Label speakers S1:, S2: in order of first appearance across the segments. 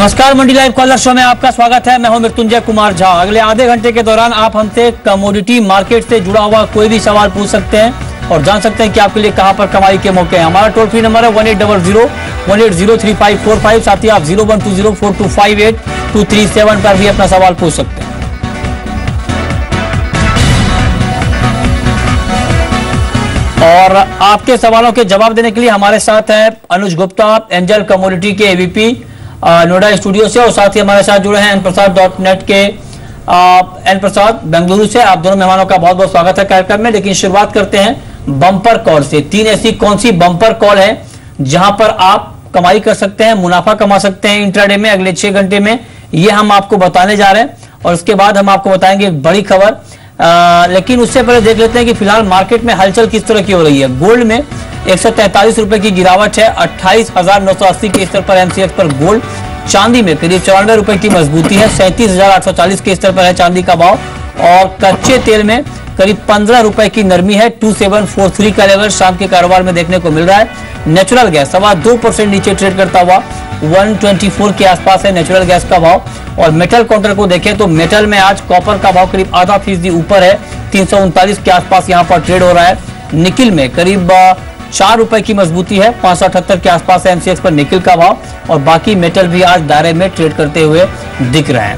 S1: नमस्कार, मंडी live collar show में आपका स्वागत है। मैं हूं मृत्युंजय कुमार झा। अगले आधे घंटे के दौरान आप हमसे कमोडिटी मार्केट से जुड़ा हुआ कोई भी सवाल पूछ सकते हैं और जान सकते हैं कि आपके लिए कहां पर कमाई के मौके हैं। हमारा टोल फ्री नंबर है 1800-180-3545। साथ ही आप 01204258-237 पर भी अपना सवाल पूछ सकते हैं। और आपके सवालों के जवाब देने के लिए हमारे साथ है अनुज गुप्ता, एंजल कमोडिटी के एवीपी नोएडा स्टूडियो से, और साथ ही हमारे साथ जुड़े हैं nprasad.net के एन प्रसाद बेंगलुरु से। आप दोनों मेहमानों का बहुत बहुत स्वागत है कार्यक्रम में। लेकिन शुरुआत करते हैं बम्पर कॉल से। 3 ऐसी कौन सी बम्पर कॉल है जहां पर आप कमाई कर सकते हैं, मुनाफा कमा सकते हैं इंट्राडे में अगले 6 घंटे में, ये हम आपको बताने जा रहे हैं। और उसके बाद हम आपको बताएंगे एक बड़ी खबर। लेकिन उससे पहले देख लेते हैं कि फिलहाल मार्केट में हलचल किस तरह की हो रही है। गोल्ड में 143 रुपए की गिरावट है, 28,980 के स्तर पर एमसीएक्स पर गोल्ड। चांदी में करीब 94 रुपए की मजबूती है, 37,840 के स्तर पर है चांदी का भाव। और कच्चे तेल में करीब 15 रुपए की नरमी है, 2743 का लेवल शाम के कारोबार में देखने को मिल रहा है। नेचुरल गैस 2.25% नीचे ट्रेड करता हुआ 124 के आसपास है नेचुरल गैस का भाव। और मेटल काउंटर को देखें तो मेटल में आज कॉपर का भाव करीब आधा फीसदी ऊपर है, 339 के आसपास यहां पर ट्रेड हो रहा है। निकिल में करीब 4 रुपए की मजबूती है, 578 के आसपास है एमसीएक्स पर निकिल का भाव। और बाकी मेटल भी आज दायरे में ट्रेड करते हुए दिख रहे हैं।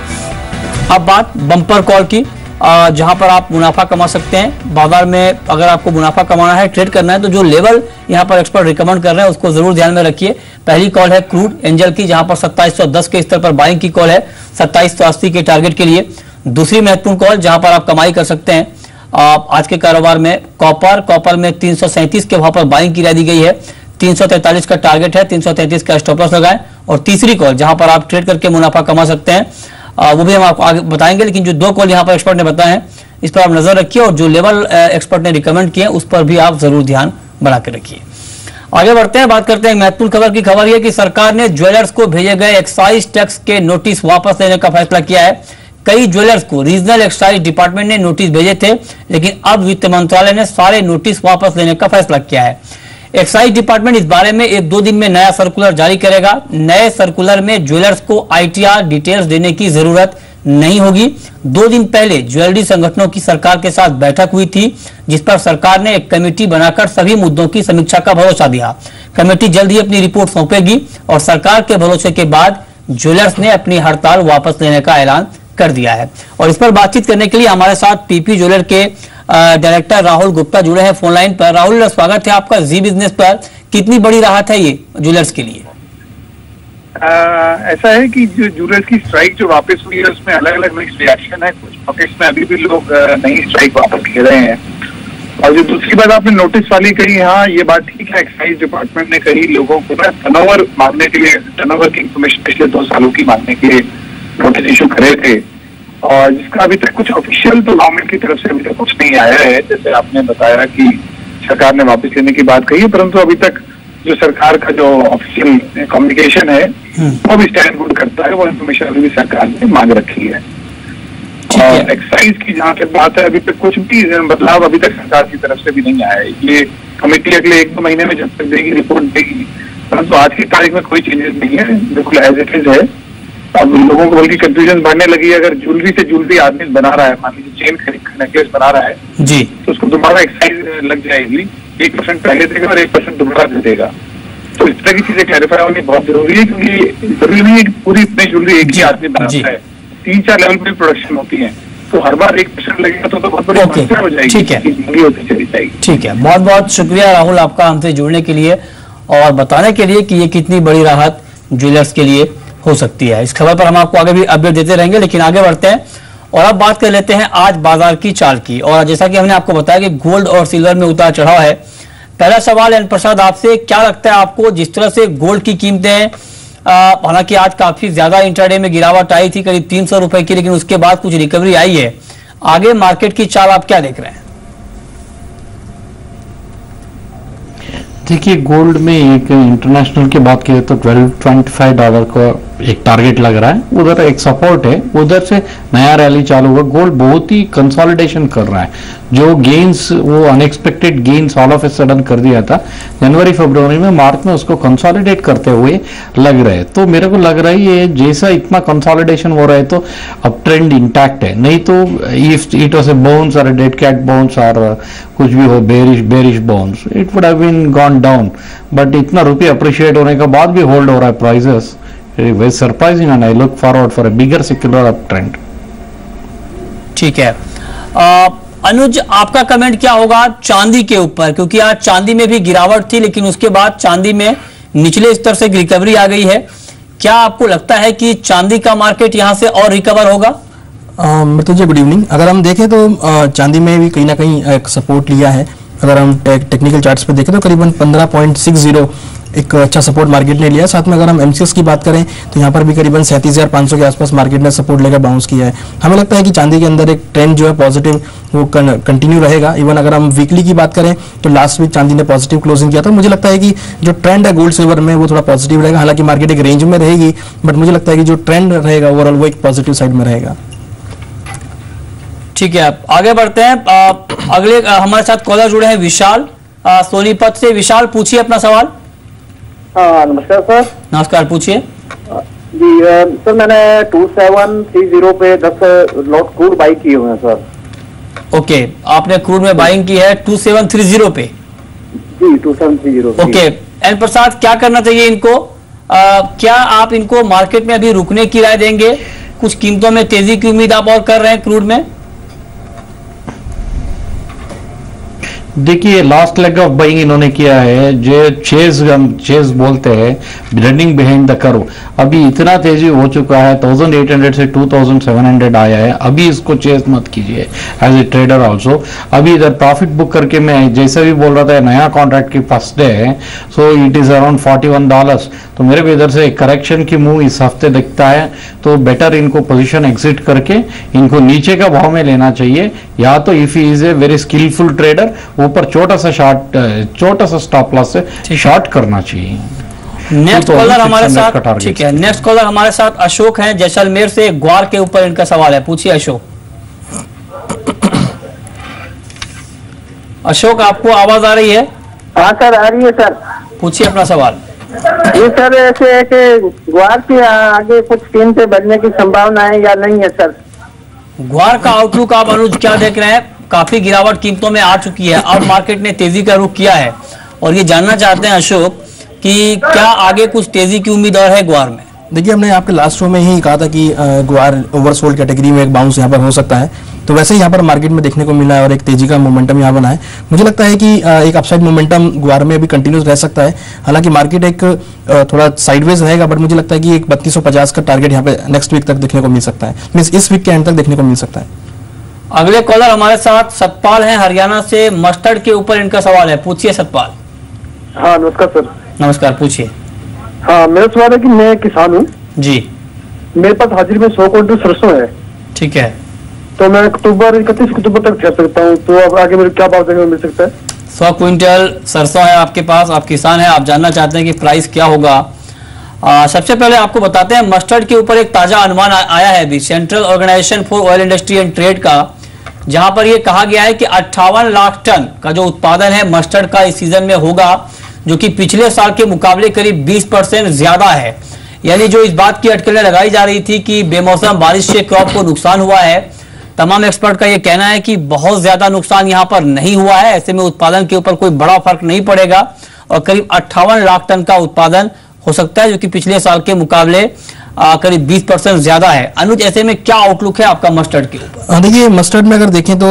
S1: अब बात बम्पर कॉल की, जहां पर आप मुनाफा कमा सकते हैं बाजार में। अगर आपको मुनाफा कमाना है, ट्रेड करना है, तो जो लेवल यहां पर एक्सपर्ट रिकमेंड कर रहे हैं उसको जरूर ध्यान में रखिए। पहली कॉल है क्रूड एंजल की, जहां पर 2710 के स्तर पर बाइंग की कॉल है 2780 के टारगेट के लिए। दूसरी महत्वपूर्ण कॉल जहां पर आप कमाई कर सकते हैं आज के कारोबार में कॉपर में 337 के भाव पर बाइंग की राय दी गई है, 343 का टारगेट है, 333 का स्टॉप लॉस लगाएं। और तीसरी कॉल जहां पर आप ट्रेड करके मुनाफा कमा सकते हैं वो भी हम आपको आगे बताएंगे। लेकिन जो 2 कॉल यहां पर एक्सपर्ट ने बताए हैं इस पर आप नजर रखिए, और जो लेवल एक्सपर्ट ने रिकमेंड किए उस पर भी आप जरूर ध्यान बना के रखिए। आगे बढ़ते हैं, बात करते हैं महत्वपूर्ण खबर की। खबर यह कि सरकार ने ज्वेलर्स को भेजे गए एक्साइज टैक्स के नोटिस वापस लेने का फैसला किया है। कई ज्वेलर्स को रीजनल एक्साइज डिपार्टमेंट ने नोटिस भेजे थे, लेकिन अब वित्त मंत्रालय ने सारे नोटिस वापस लेने का फैसला किया है। एक्साइज डिपार्टमेंट इस बारे में 1-2 दिन में नया सर्कुलर जारी करेगा। नए सर्कुलर में ज्वेलर्स को आईटीआर डिटेल्स देने की जरूरत नहीं होगी। 2 दिन पहले ज्वेलरी संगठनों की सरकार के साथ बैठक हुई थी, जिस पर सरकार ने एक कमेटी बनाकर सभी मुद्दों की समीक्षा का भरोसा दिया। कमेटी जल्द ही अपनी रिपोर्ट सौंपेगी और सरकार के भरोसे के बाद ज्वेलर्स ने अपनी हड़ताल वापस लेने का ऐलान कर दिया है। और इस पर बातचीत करने के लिए हमारे साथ पीपी ज्वेलर के डायरेक्टर राहुल गुप्ता जुड़े हैं फोन लाइन पर। राहुल, स्वागत है आपका जी बिजनेस पर। कितनी बड़ी राहत है ये ज्वेलर्स के लिए?
S2: ऐसा है कि जो ज्वेलर्स की स्ट्राइक जो वापस हुई है उसमें अलग अलग मिक्स्ड रिएक्शन है। कुछ पॉकेट्स में अभी भी लोग नई स्ट्राइक वापस ले रहे हैं। और जो दूसरी बात आपने नोटिस वाली कही, हाँ ये बात ठीक है, एक्साइज डिपार्टमेंट ने कही लोगों को ना टर्नओवर मांगने के लिए, टर्नओवर की इंफॉर्मेशन पिछले 2 सालों की मांगने के लिए नोटिस इशू करे थे, और जिसका अभी तक कुछ ऑफिशियल तो गवर्नमेंट की तरफ से अभी तक कुछ नहीं आया है। जैसे आपने बताया कि सरकार ने वापस लेने की बात कही, परंतु अभी तक जो सरकार का जो ऑफिशियल कम्युनिकेशन है वो भी स्टैंड गुड करता है। वो इन्फॉर्मेशन अभी भी सरकार ने मांग रखी है। और एक्साइज की जहाँ तक बात है, अभी तक कुछ भी बदलाव अभी तक सरकार की तरफ से भी नहीं आया है। ये कमेटी अगले 1-2 महीने में जब तक देगी, रिपोर्ट देगी, परंतु आज की तारीख में कोई चेंजेस नहीं है, बिल्कुल एज इट इज है। अब लोगों को बल्कि कंफ्यूजन बढ़ने लगी है। अगर ज्वेलरी से ज्वेलरी आदमी बना रहा है, मान लीजिए चेन नेकलेस बना रहा है
S1: जी,
S2: तो उसको दोबारा एक्साइज लग जाएगी। 1% पहले देगा और 1% दोबारा दे देगा। तो इस तरह की चीजें क्लैरिफाई होनी बहुत जरूरी है, क्योंकि जरूरी नहीं है कि पूरी इतनी ज्वेलरी एक ही आदमी बनाता है। 3-4 लेवल पे प्रोडक्शन होती है, तो हर बार 1% लगेगा तो बहुत बड़ी समस्या हो जाएगी।
S1: ठीक है,
S2: होती चली जाएगी।
S1: ठीक है, बहुत बहुत शुक्रिया राहुल आपका हमसे जुड़ने के लिए और बताने के लिए कि ये कितनी बड़ी राहत ज्वेलर्स के लिए हो सकती है। इस खबर पर हम आपको आगे भी अपडेट देते रहेंगे। लेकिन आगे बढ़ते हैं और अब बात कर लेते हैं आज बाजार की चाल की। और जैसा कि हमने आपको बताया कि गोल्ड और सिल्वर में उतार चढ़ाव है। पहला सवाल एन प्रसाद आपसे, क्या लगता है आपको जिस तरह से गोल्ड की कीमतें, हालांकि आज काफी ज्यादा इंट्राडे में गिरावट आई थी करीब 300 रुपए की, लेकिन उसके बाद कुछ रिकवरी आई है, आगे मार्केट की चाल आप क्या देख रहे हैं?
S3: देखिए, गोल्ड में एक इंटरनेशनल की बात करें तो $1225 का एक टारगेट लग रहा है, उधर एक सपोर्ट है, उधर से नया रैली चालू हुआ। गोल्ड बहुत ही कंसोलिडेशन कर रहा है। जो गेन्स, वो unexpected gains all of a sudden कर दिया था जनवरी फरवरी में, मार्च में उसको कंसोलिडेट करते हुए लग रहे हैं। तो मेरे को लग रहा है ये जैसा इतना कंसोलिडेशन हो रहा है तो अब ट्रेंड इंटैक्ट है, नहीं तो if it was a bounce और डेड कैट बाउंस और कुछ भी हो, bearish bounce, it would have been gone down. But इतना रुपये अप्रिशिएट होने के बाद भी होल्ड हो रहा है prices, very surprising, and I look forward for a bigger secular uptrend.
S1: ठीक है। अनुज, आपका कमेंट क्या होगा चांदी के ऊपर, क्योंकि आज चांदी में भी गिरावट थी लेकिन उसके बाद चांदी में निचले स्तर से रिकवरी आ गई है। क्या आपको लगता है कि चांदी का मार्केट यहां से और रिकवर होगा?
S4: Mrityunjay, good evening. अगर हम देखें तो चांदी में भी कहीं ना कहीं एक सपोर्ट लिया है। अगर हम टेक्निकल चार्ट्स पे देखें तो करीबन 15.60 एक अच्छा सपोर्ट मार्केट ने लिया। साथ में अगर हम एमसीएक्स की बात करें तो यहाँ पर भी करीबन 37,500 के आसपास मार्केट ने सपोर्ट लेकर बाउंस किया है। हमें लगता है कि चांदी के अंदर एक ट्रेंड जो है पॉजिटिव वो कंटिन्यू रहेगा। इवन अगर हम वीकली की बात करें तो लास्ट वीक चांदी ने पॉजिटिव क्लोजिंग किया था। मुझे लगता है कि जो ट्रेंड है गोल्ड सिल्वर में वो थोड़ा पॉजिटिव रहेगा। हालांकि मार्केट एक रेंज में रहेगी, बट मुझे लगता है कि जो ट्रेंड रहेगा ओवरऑल वो एक पॉजिटिव साइड में रहेगा।
S1: ठीक है, आगे बढ़ते हैं। अगले हमारे साथ कॉलर जुड़े हैं विशाल सोनीपत से। विशाल, पूछिए अपना सवाल।
S5: नमस्कार सर।
S1: नमस्कार, पूछिए
S5: जी। सर मैंने 2730 पे 10 लॉट क्रूड बाई किए हुए हैं सर।
S1: ओके, आपने क्रूड में बाइंग की है 2730 पे?
S5: जी 2730।
S1: ओके, एन प्रसाद, क्या करना चाहिए इनको? क्या आप इनको मार्केट में अभी रुकने की राय देंगे? कुछ कीमतों में तेजी की उम्मीद आप और कर रहे हैं क्रूड में?
S3: देखिए, लास्ट लेग ऑफ बाइंग इन्होंने किया है, जो चेज बोलते हैं, रनिंग बिहाइंड द कर्व। अभी इतना तेजी हो चुका है, 1800 से 2700 आया है। अभी इसको चेज मत कीजिए एज ए ट्रेडर ऑल्सो। अभी इधर प्रॉफिट बुक करके मैं जैसे भी बोल रहा था, नया कॉन्ट्रैक्ट की फर्स्ट डे है, सो इट इज अराउंड $41। तो मेरे भी इधर से करेक्शन की मूव इस हफ्ते दिखता है, तो बेटर इनको पोजीशन एग्जिट करके इनको नीचे का भाव में लेना चाहिए, या तो if he is a very skilful trader ऊपर छोटा सा स्टॉप लॉस से शॉर्ट करना चाहिए।
S1: नेक्स्ट कॉलर हमारे साथ, ठीक है, नेक्स्ट कॉलर हमारे साथ अशोक हैं जैसलमेर से। ग्वार के ऊपर इनका सवाल है, पूछिए अशोक। अशोक, आपको आवाज आ रही है?
S5: हाँ सर, आ रही है सर।
S1: पूछिए अपना सवाल।
S5: ये सर ऐसे है कि ग्वार के आगे कुछ कीमतें बढ़ने की संभावना है या नहीं है सर?
S1: ग्वार का आउटलुक आप अनुज क्या देख रहे हैं? काफी गिरावट कीमतों में आ चुकी है, अब मार्केट ने तेजी का रुख किया है और ये जानना चाहते हैं अशोक कि क्या आगे कुछ तेजी की उम्मीद और है ग्वार में?
S4: देखिए, हमने आपके लास्ट शो में ही कहा था कि ग्वार ओवरसोल्ड कैटेगरी में एक बाउंस यहाँ पर हो सकता है, तो वैसे ही यहाँ पर मार्केट में देखने को मिला है और एक तेजी का मोमेंटम यहाँ बना है। मुझे लगता है कि एक अपसाइड मोमेंटम ग्वार में भी कंटिन्यूस रह सकता है। हालांकि मार्केट एक थोड़ा साइडवेज रहेगा, बट मुझे लगता है कि एक 3250 का टारगेट यहाँ पे नेक्स्ट वीक तक देखने को मिल सकता है, मींस इस वीक के एंड तक देखने को मिल सकता है।
S1: अगले कॉलर हमारे साथ सतपाल हैं हरियाणा से। मस्टर्ड के ऊपर इनका सवाल है, पूछिए सतपाल।
S5: हाँ नमस्कार सर।
S1: नमस्कार, पूछिए।
S5: हाँ, मेरा सवाल है कि मैं किसान हूँ
S1: जी।
S5: मेरे पास हाजिर में 100 क्विंटल सरसों है।
S1: ठीक है,
S5: तो मैं 31 अक्टूबर तक कर सकता हूँ, तो अब आगे मेरे क्या भाव देखने को मिल सकता है?
S1: 100 क्विंटल सरसों है आपके पास, आप किसान हैं, आप जानना चाहते हैं कि प्राइस क्या होगा। सबसे पहले आपको बताते हैं मस्टर्ड के ऊपर एक ताजा अनुमान आया है अभी central organisation for oil industry and trade का, जहां पर यह कहा गया है कि 58 लाख टन का जो उत्पादन है मस्टर्ड का इस सीजन में होगा, जो कि पिछले साल के मुकाबले करीब 20% ज्यादा है। यानी जो इस बात की अटकलें लगाई जा रही थी कि बेमौसम बारिश से क्रॉप को नुकसान हुआ है, तमाम एक्सपर्ट का यह कहना है कि बहुत ज्यादा नुकसान यहां पर नहीं हुआ है। ऐसे में उत्पादन के ऊपर कोई बड़ा फर्क नहीं पड़ेगा और करीब 58 लाख टन का उत्पादन हो सकता है, जो कि पिछले साल के मुकाबले करीब 20% ज्यादा है। अनुज, ऐसे में क्या आउटलुक है आपका मस्टर्ड के ऊपर?
S4: देखिए, मस्टर्ड में अगर देखें तो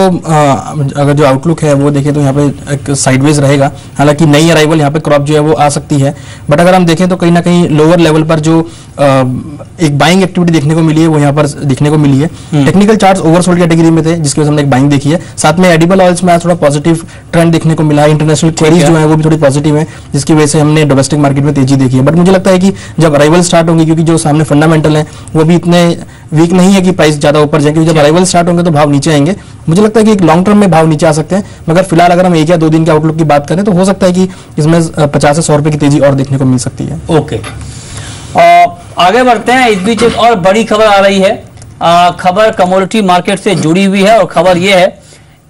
S4: अगर जो आउटलुक है वो देखें तो यहाँ पे एक साइडवेज रहेगा। हालांकि नई अराइवल यहाँ पे क्रॉप जो है वो आ सकती है, बट अगर हम देखें तो कहीं ना कहीं लोअर लेवल पर जो एक बाइंग एक्टिविटी देखने को मिली है वो यहाँ पर देखने को मिली है। टेक्निकल चार्ट्स ओवरसोल्ड कैटेगरी में थे, जिसकी वजह से हमने एक बाइंग देखी है। साथ में एडिबल ऑयल्स में थोड़ा पॉजिटिव ट्रेंड देखने को मिला है। इंटरनेशनल क्वेरीज जो है वो भी थोड़ी पॉजिटिव है, जिसकी वजह से हमने डोमेस्टिक मार्केट में तेजी देखी है। बट मुझे लगता है कि जब अराइवल स्टार्ट होंगी, क्योंकि जो सामने फंडामेंटल है वो भी इतने वीक नहीं है कि प्राइस ज्यादा ऊपर जाएंगे, जब अराइवल स्टार्ट होंगे तो भाव नीचे आएंगे। मुझे लगता है कि एक लॉन्ग टर्म में भाव नीचे आ सकते हैं, मगर फिलहाल अगर हम 1 या 2 दिन के आउटलुक की बात करें तो हो सकता है कि इसमें 50 से 100 रुपए की तेजी और देखने को मिल सकती है।
S1: ओके, आगे बढ़ते हैं। इस बीच एक और बड़ी खबर आ रही है। खबर कमोडिटी मार्केट से जुड़ी हुई है और खबर यह है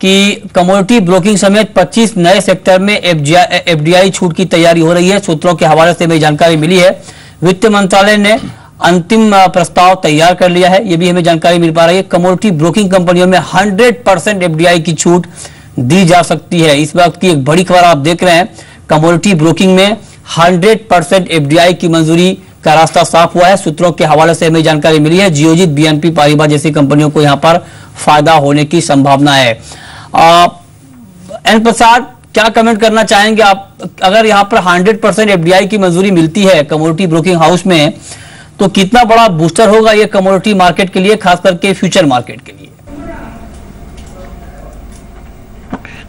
S1: कि कमोडिटी ब्रोकिंग समेत 25 नए सेक्टर में एफडीआई छूट की तैयारी हो रही है। सूत्रों के हवाले से हमें जानकारी मिली है। वित्त मंत्रालय ने अंतिम प्रस्ताव तैयार कर लिया है, ये भी हमें जानकारी मिल पा रही है। कमोडिटी ब्रोकिंग कंपनियों में 100% एफडीआई की छूट दी जा सकती है। इस वक्त की एक बड़ी खबर आप देख रहे हैं। कमोडिटी ब्रोकिंग में 100% एफडीआई की मंजूरी का रास्ता साफ हुआ है। सूत्रों के हवाले से हमें जानकारी मिली है। जियोजित, बीएनपी पारिबा जैसी कंपनियों को यहां पर फायदा होने की संभावना है। एन प्रसाद, क्या कमेंट करना चाहेंगे आप? अगर यहां पर 100% एफडीआई की मंजूरी मिलती है कमोडिटी ब्रोकिंग हाउस में, तो कितना बड़ा बूस्टर होगा ये कमोडिटी मार्केट के लिए, खास करके फ्यूचर मार्केट के लिए?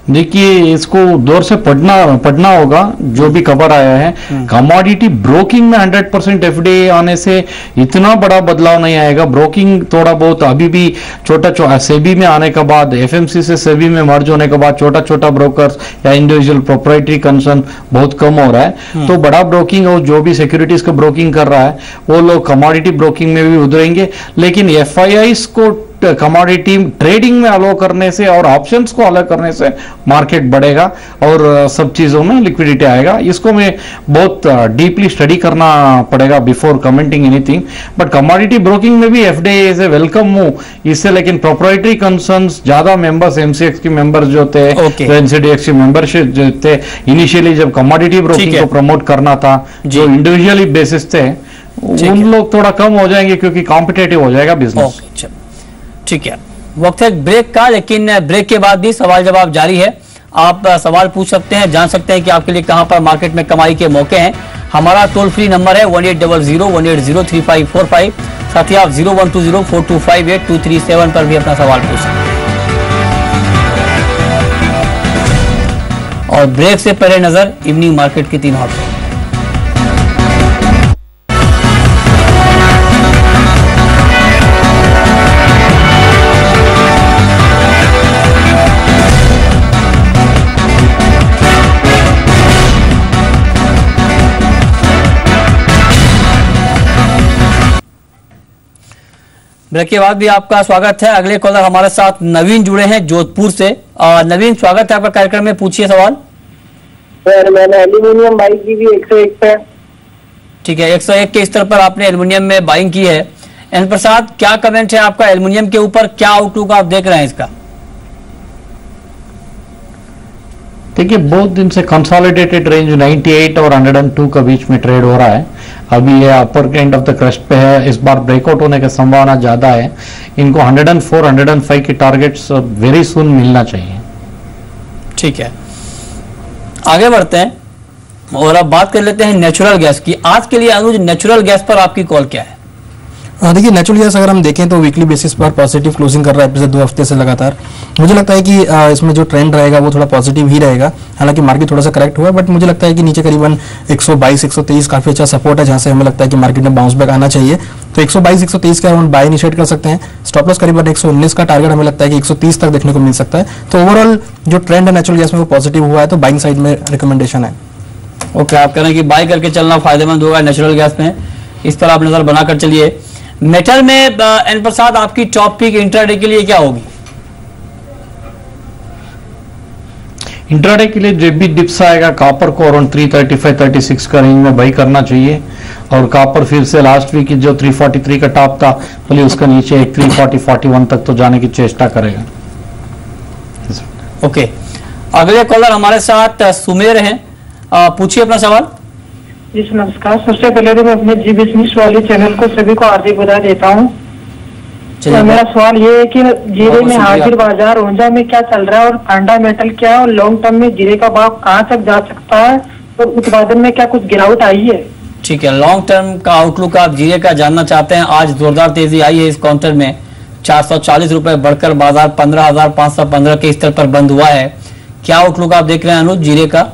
S3: देखिए, इसको दौर से पढ़ना होगा जो भी खबर आया है। कमोडिटी ब्रोकिंग में 100% एफडीआई आने से इतना बड़ा बदलाव नहीं आएगा। ब्रोकिंग थोड़ा बहुत अभी भी छोटा सेबी में आने के बाद, एफएमसी से सेबी में मर्ज होने के बाद छोटा छोटा ब्रोकर्स या इंडिविजुअल प्रोप्राइटरी कंसर्न बहुत कम हो रहा है। तो बड़ा ब्रोकिंग और जो भी सिक्योरिटीज का ब्रोकिंग कर रहा है वो लोग कमोडिटी ब्रोकिंग में भी उतरेंगे। लेकिन एफआईआईस को कमोडिटी ट्रेडिंग में अलो करने से और ऑप्शंस को अलग करने से मार्केट बढ़ेगा और सब चीजों में लिक्विडिटी आएगा। इसको मैं बहुत डीपली स्टडी करना पड़ेगा before commenting anything. But commodity broking में भी एफडीआई से वेलकम हूं इससे। लेकिन प्रोप्राइटरी कंसर्न्स ज्यादा मेंबर्स, एमसीएक्स के मेंबर्स जो थे, एनसीडीएक्स की मेंबरशिप जो थे, इनिशियली जब कमोडिटी ब्रोकिंग को प्रमोट करना था, जो इंडिविजुअली बेसिस थे, उन लोग थोड़ा कम हो जाएंगे क्योंकि कॉम्पिटेटिव हो जाएगा बिजनेस।
S1: ठीक है, वक्त है ब्रेक का, लेकिन ब्रेक के बाद भी सवाल जवाब जारी है। आप सवाल पूछ सकते हैं, जान सकते हैं कि आपके लिए कहां पर मार्केट में कमाई के मौके हैं। हमारा टोल फ्री नंबर है 1800-180-3545। साथ ही आप 0120-4258-237 पर भी अपना सवाल पूछ सकते हैं। और ब्रेक से पहले नजर इवनिंग मार्केट की 3 हॉट। ब्रेक के बाद भी आपका स्वागत है। अगले कॉलर हमारे साथ नवीन जुड़े हैं जोधपुर से। नवीन, स्वागत है आपका कार्यक्रम में, पूछिए सवाल।
S5: सर, मैंने एल्यूमिनियम बाइंग की भी 101 पे।
S1: ठीक है, 101 के स्तर पर आपने एल्यूमिनियम में बाइंग की है। एन प्रसाद, क्या कमेंट है आपका एल्यूमिनियम के ऊपर? क्या आउटलुक आप देख रहे हैं इसका?
S3: देखिए, बहुत दिन से कंसोलिडेटेड रेंज 98 और 102 के बीच में ट्रेड हो रहा है। अभी ये अपर एंड ऑफ द क्रस्ट पे है। इस बार ब्रेकआउट होने की संभावना ज्यादा है। इनको 104, 105 की टारगेट्स वेरी सून मिलना चाहिए।
S1: ठीक है, आगे बढ़ते हैं और अब बात कर लेते हैं नेचुरल गैस की। आज के लिए अनुज, नेचुरल गैस पर आपकी कॉल क्या है?
S4: देखिए, नेचुरल गैस अगर हम देखें तो वीकली बेसिस पर पॉजिटिव क्लोजिंग कर रहा है पिछले 2 हफ्ते से लगातार। मुझे लगता है कि इसमें जो ट्रेंड रहेगा वो थोड़ा पॉजिटिव ही रहेगा। हालांकि मार्केट थोड़ा सा करेक्ट हुआ है, बट मुझे लगता है कि नीचे करीबन 122, 123 काफी अच्छा सपोर्ट है, जहां से हमें लगता है कि मार्केट में बाउंस बैक आना चाहिए। तो 122, 123 का हम बाय इनिशिएट कर सकते हैं। स्टॉप लॉस करीबन 119 का टारगेट हमें लगता है कि 130 तक देखने को मिल सकता है। तो ओवरऑल जो ट्रेंड है नेचुरल गैस में वो पॉजिटिव हुआ है, तो बाइंग साइड में रिकमेंडेशन है।
S1: ओके, आप कह रहे हैं कि बाय करके चलना फायदेमंद होगा नेचुरल गैस में, इस पर आप नजर बनाकर चलिए। मेटल में एन प्रसाद, आपकी टॉप पिक इंट्राडे के लिए क्या होगी?
S3: इंट्राडे के लिए जब भी डिप्स आएगा कॉपर को अराउंड 335, 36 का रेंज में बाई करना चाहिए। और कॉपर फिर से लास्ट वीक जो 343 का टॉप था, बोले उसका नीचे 340, 41 तक तो जाने की चेष्टा करेगा।
S1: ओके, अगले कॉलर हमारे साथ सुमेर हैं, पूछिए अपना सवाल।
S6: जी नमस्कार। सबसे पहले तो मैं अपने जी बिजनेस वाले चैनल को सभी को हार्दिक बधाई देता हूँ। तो मेरा सवाल ये है कि जीरे में हाजिर बाजार ऊर्जा में क्या चल रहा है और फंडामेंटल क्या है, और लॉन्ग टर्म में जीरे का भाव कहाँ तक जा सकता है, और उत्पादन में क्या कुछ गिरावट आई है?
S1: ठीक है, लॉन्ग टर्म का आउटलुक आप जीरे का जानना चाहते हैं। आज जोरदार तेजी आई है इस काउंटर में, 440 रुपए बढ़कर बाजार 15,515 के स्तर पर बंद हुआ है। क्या आउटलुक आप देख रहे हैं अनुज जीरे का?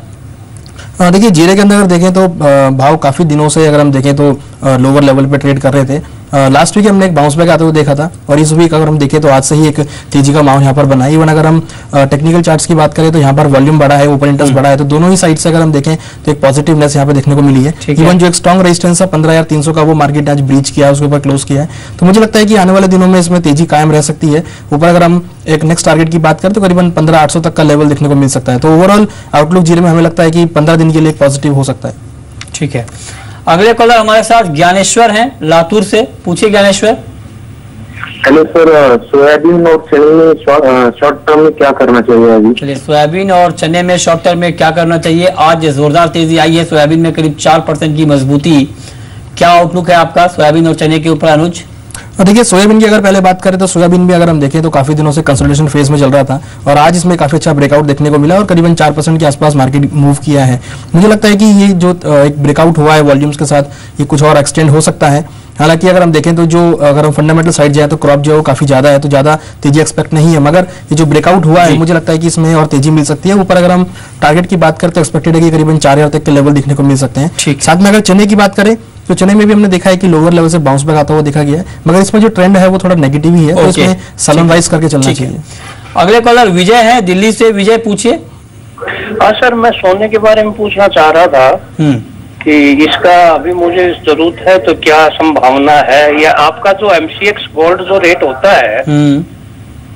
S4: देखिए, जीरे के अंदर अगर देखें तो भाव काफी दिनों से अगर हम देखें तो लोअर लेवल पे ट्रेड कर रहे थे। लास्ट वीक हमने एक बाउंस बैक आते हुए देखा था और इस वीक अगर हम देखें तो आज से ही एक तेजी का माहौल यहाँ पर बना है। इवन अगर हम टेक्निकल चार्ट्स की बात करें तो यहाँ पर वॉल्यूम बढ़ा है, ओपन इंटरेस्ट बढ़ा है, तो दोनों ही साइड से अगर हम देखें तो एक पॉजिटिवनेस यहाँ पे देखने को मिली है। इवन जो एक स्ट्रॉन्ग रेजिस्टेंस है 15,300 का, वो मार्केट आज ब्रीच किया है, उसके ऊपर क्लोज किया है। तो मुझे लगता है कि आने वाले दिनों में इसमें तेजी कायम रह सकती है। ऊपर अगर हम एक नेक्स्ट टारगेट की बात करें तो करीबन 15,800 तक का लेवल देखने को मिल सकता है। तो ओवरऑल आउटलुक जीरे में हमें लगता है कि 15 दिन के लिए पॉजिटिव हो सकता है।
S1: ठीक है, अगले कॉलर हमारे साथ ज्ञानेश्वर हैं लातूर से। पूछिए ज्ञानेश्वर।
S5: हेलो सर, सोयाबीन और चने में शॉर्ट टर्म में क्या करना चाहिए अभी?
S1: चलिए, सोयाबीन और चने में शॉर्ट टर्म में क्या करना चाहिए? आज जोरदार तेजी आई है, सोयाबीन में करीब 4% की मजबूती। क्या आउटलुक है आपका सोयाबीन और चने के ऊपर अनुज?
S4: देखिए, सोयाबीन की अगर पहले बात करें तो सोयाबीन भी अगर हम देखें तो काफी दिनों से कंसोलिडेशन फेज में चल रहा था और आज इसमें काफी अच्छा ब्रेकआउट देखने को मिला और करीबन 4% के आसपास मार्केट मूव किया है। मुझे लगता है कि ये जो एक ब्रेकआउट हुआ है वॉल्यूम्स के साथ, ये कुछ और एक्सटेंड हो सकता है। हालांकि अगर हम देखें तो जो अगर हम फंडामेंटल साइड जाए तो क्रॉप जो है वो काफी ज्यादा है, तो ज्यादा तेजी एक्सपेक्ट नहीं है, मगर ये जो ब्रेकआउट हुआ है मुझे लगता है कि इसमें और तेजी मिल सकती है। ऊपर अगर हम टारगेट की बात करें तो एक्सपेक्टेड है कि करीबन 4,000 तक के लेवल देखने को मिल सकते हैं। साथ में अगर चने की बात करें तो चने में भी हमने देखा है कि लोअर लेवल से बाउंस बैक आता हुआ देखा गया है, मगर इसमें जो ट्रेंड है वो थोड़ा नेगेटिव ही है, तो इसमें सलन राइज करके चलना चाहिए।
S1: अगले कॉलर विजय है दिल्ली से। विजय पूछिए।
S7: हाँ सर, मैं सोने के बारे में पूछना चाह रहा था कि इसका अभी मुझे जरूरत है तो क्या संभावना है, या आपका जो MCX गोल्ड जो रेट होता है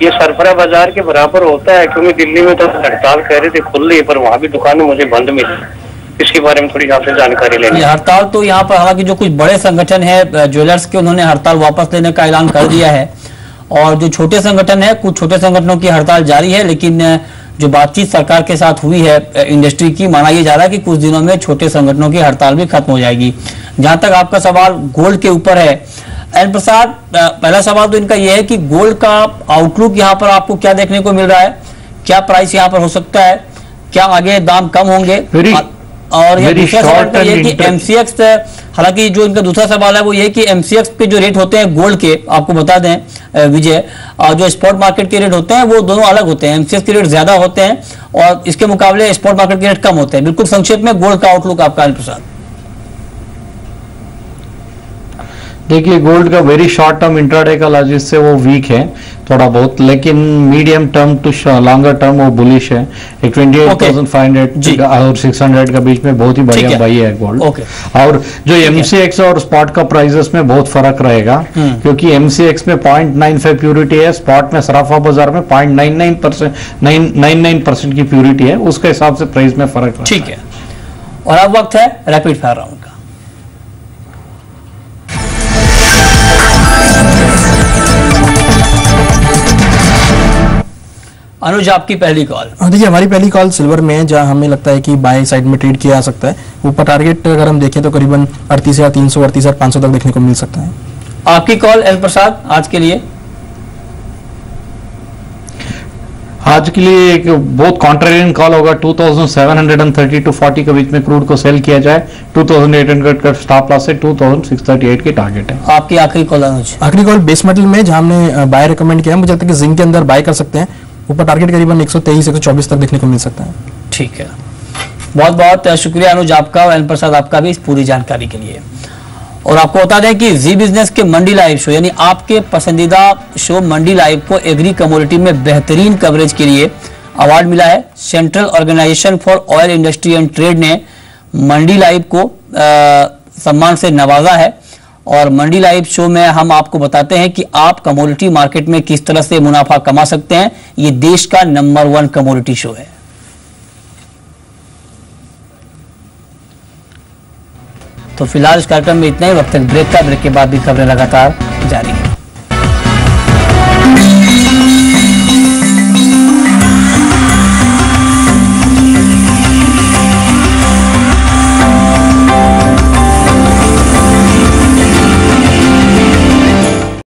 S7: ये सरफरा बाजार के बराबर होता है? क्योंकि दिल्ली में तो हड़ताल कह रहे थे खुल रही है पर वहाँ भी दुकानें मुझे बंद मिली। इसके बारे में थोड़ी आपसे जानकारी लेनी है।
S1: हड़ताल तो यहाँ पर हालांकि जो कुछ बड़े संगठन है ज्वेलर्स के, उन्होंने हड़ताल वापस लेने का ऐलान कर दिया है और जो छोटे संगठन है, कुछ छोटे संगठनों की हड़ताल जारी है। लेकिन जो बातचीत सरकार के साथ हुई है इंडस्ट्री की, माना यह जा रहा है कि कुछ दिनों में छोटे संगठनों की हड़ताल भी खत्म हो जाएगी। जहां तक आपका सवाल गोल्ड के ऊपर है एन प्रसाद, पहला सवाल तो इनका यह है कि गोल्ड का आउटलुक यहाँ पर आपको क्या देखने को मिल रहा है? क्या प्राइस यहाँ पर हो सकता है? क्या आगे दाम कम होंगे? और ये दूसरा सवाल तो ये कि MCX, हालांकि जो इनका दूसरा सवाल है वो ये कि MCX के जो रेट होते हैं गोल्ड के, आपको बता दें विजय, जो स्पॉट मार्केट के रेट होते हैं वो दोनों अलग होते हैं। MCX के रेट ज्यादा होते हैं और इसके मुकाबले स्पॉट मार्केट के रेट कम होते हैं। बिल्कुल संक्षेप में गोल्ड का आउटलुक आपका अनिल प्रसाद।
S3: देखिए, गोल्ड का वेरी शॉर्ट टर्म इंट्राडे का लॉजिक से वो वीक है थोड़ा बहुत, लेकिन medium term to longer term वो बुलिश है। एक 28,500 और 600 का बीच में बहुत ही बढ़िया बाई है गोल्ड। और जो MCX और स्पॉट का प्राइसेस में बहुत फर्क रहेगा, क्योंकि MCX में 0.95 प्यूरिटी है, स्पॉट में सराफा बाजार में 0.99% की प्यूरिटी है, उसके हिसाब से प्राइस में फर्क।
S1: ठीक है, और अब वक्त है रैपिड फायर राउंड का। अनुज, आपकी पहली कॉल।
S4: देखिए, हमारी पहली कॉल सिल्वर में है, जहां हमें लगता है कि बाय साइड में ट्रेड किया जा सकता है। ऊपर टारगेट अगर हम देखें तो करीबन 38,300 38,500 तक देखने को मिल सकता है।
S1: आपकी कॉल एल प्रसाद आज के लिए।
S3: आज के लिए एक बहुत कॉन्ट्रेरियन कॉल होगा। 2730 to 40 के बीच में क्रूड को सेल किया जाए। 2800 का स्टॉप लॉस है, 2638 की टारगेट है।
S1: आपकी आखिरी कॉल अनुज।
S4: आखिरी कॉल बेस मेटल में, जहां हमने बाय रिकमेंड किया है। मुझे लगता है कि जिंक के अंदर बाय कर सकते हैं। ऊपर टारगेट करीबन 123 124 तक देखने को मिल सकता है।
S1: ठीक है, बहुत बहुत शुक्रिया अनुज आपका और एन प्रसाद आपका भी इस पूरी जानकारी के लिए। और आपको बता दें कि जी बिजनेस के मंडी लाइव शो, यानी आपके पसंदीदा शो मंडी लाइव को एग्री कमोडिटी में बेहतरीन कवरेज के लिए अवार्ड मिला है। Central organisation for oil industry and trade ने मंडी लाइव को सम्मान से नवाजा है। और मंडी लाइव शो में हम आपको बताते हैं कि आप कमोडिटी मार्केट में किस तरह से मुनाफा कमा सकते हैं। ये देश का नंबर 1 कमोडिटी शो है। तो फिलहाल इस कार्यक्रम में इतना ही। वक्त तक ब्रेक का, ब्रेक के बाद भी खबरें लगातार जारी।